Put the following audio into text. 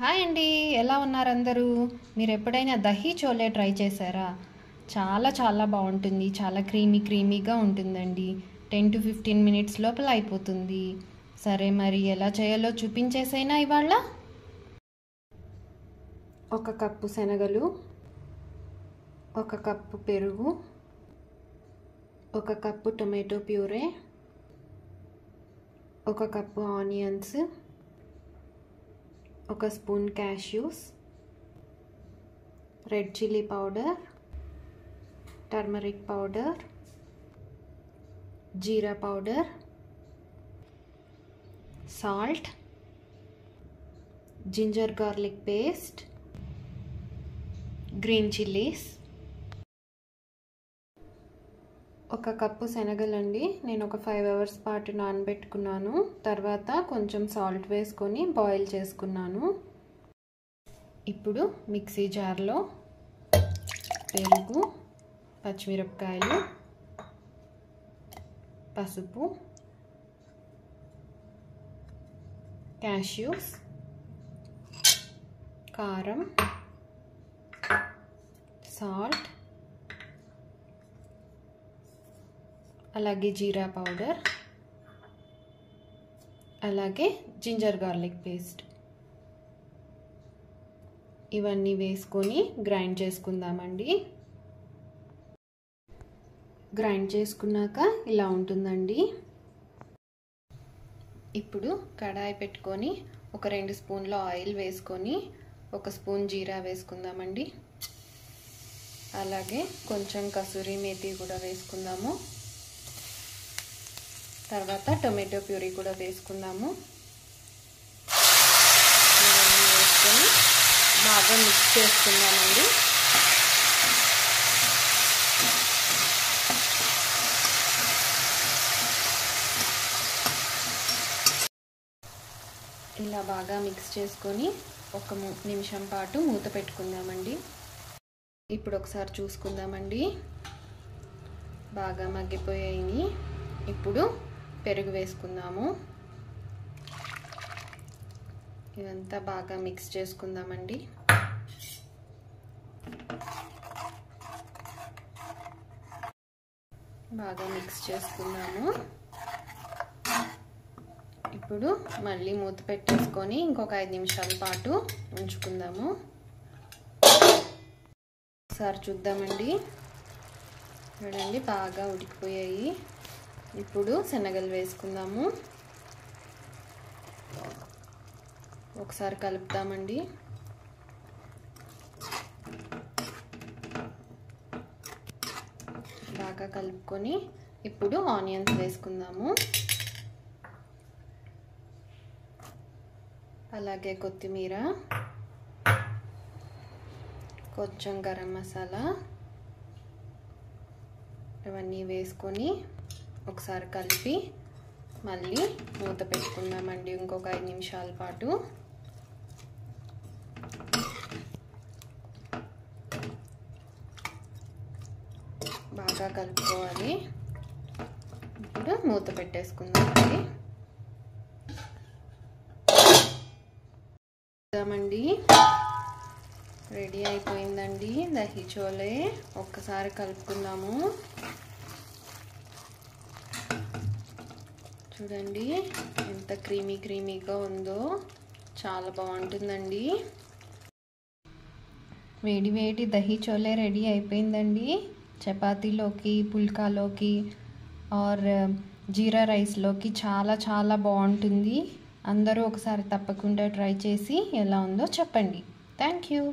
Hi అండి, ఎలా ఉన్నారు అందరూ? మీరు ఎప్పుడైనా దహీ చోలే ట్రై చేశారా? చాలా చాలా బాగుంటుంది. చాలా క్రీమీగా ఉంటుందండి. 10 to 15 మినిట్స్ లోపల అయిపోతుంది. సరే, మరి ఎలా చేయాలో చూపించేసైనా ఇవాళ. 1 కప్పు శనగలు, 1 కప్పు పెరుగు, 1 cup tomato puree, 1 cup onions, 1 spoon cashews, red chilli powder, turmeric powder, jeera powder, salt, ginger garlic paste, green chillies. 1 cup శనగలండి. నేను ఒక 5 hours పాటు నానబెట్టుకున్నాను. తర్వాత కొంచెం సాల్ట్ వేసుకొని బాయిల్ చేసుకున్నాను. ఇప్పుడు మిక్సీ జార్లో పెరుగు, పచ్చిమిరపకాయలు, పసుపు, క్యాష్యూస్, కారం, సాల్ట్, అలాగే జీరా పౌడర్, అలాగే జింజర్ గార్లిక్ పేస్ట్ ఇవన్నీ వేసుకొని గ్రైండ్ చేసుకుందామండి. గ్రైండ్ చేసుకున్నాక ఇలా ఉంటుందండి. ఇప్పుడు కడాయి పెట్టుకొని ఒక 2 స్పూన్ల ఆయిల్ వేసుకొని 1 స్పూన్ జీరా వేసుకుందామండి. అలాగే కొంచెం కసూరి మేతి కూడా వేసుకుందాము. తర్వాత టొమాటో ప్యూరీ కూడా వేసుకుందాము. ఇవన్నీ వేసుకొని బాగా మిక్స్ చేసుకుందామండి. ఇలా బాగా మిక్స్ చేసుకొని 1 నిమిషం పాటు మూత పెట్టుకుందామండి. ఇప్పుడు ఒకసారి చూసుకుందామండి. బాగా మగ్గిపోయాయి. ఇప్పుడు పెరుగు వేసుకుందాము. ఇదంతా బాగా మిక్స్ చేసుకుందామండి. బాగా మిక్స్ చేసుకుందాము. ఇప్పుడు మళ్ళీ మూత పెట్టేసుకొని ఇంకొక 5 నిమిషాల పాటు ఉంచుకుందాము. ఒకసారి చూద్దామండి. చూడండి, బాగా ఉడికిపోయాయి. ఇప్పుడు శనగలు వేసుకుందాము. ఒకసారి కలుపుతామండి. బాగా కలుపుకొని ఇప్పుడు ఆనియన్స్ వేసుకుందాము. అలాగే కొత్తిమీర, కొంచెం గరం మసాలా ఇవన్నీ వేసుకొని ఒకసారి కలిపి మళ్ళీ మూత పెట్టుకుందామండి ఇంకొక 5 నిమిషాల పాటు. బాగా కలుపుకోవాలి. ఇప్పుడు మూత పెట్టేసుకుందామండి. రెడీ అయిపోయిందండి దహీ చోలే. ఒక్కసారి కలుపుకుందాము. చూడండి ఎంత క్రీమీగా ఉందో, చాలా బాగుంటుందండి. వేడి దహీ చోలే రెడీ అయిపోయిందండి. చపాతీలోకి, పుల్కాలోకి ఆర్ జీరా రైస్లోకి చాలా చాలా బాగుంటుంది. అందరూ ఒకసారి తప్పకుండా ట్రై చేసి ఎలా ఉందో చెప్పండి. Thank you.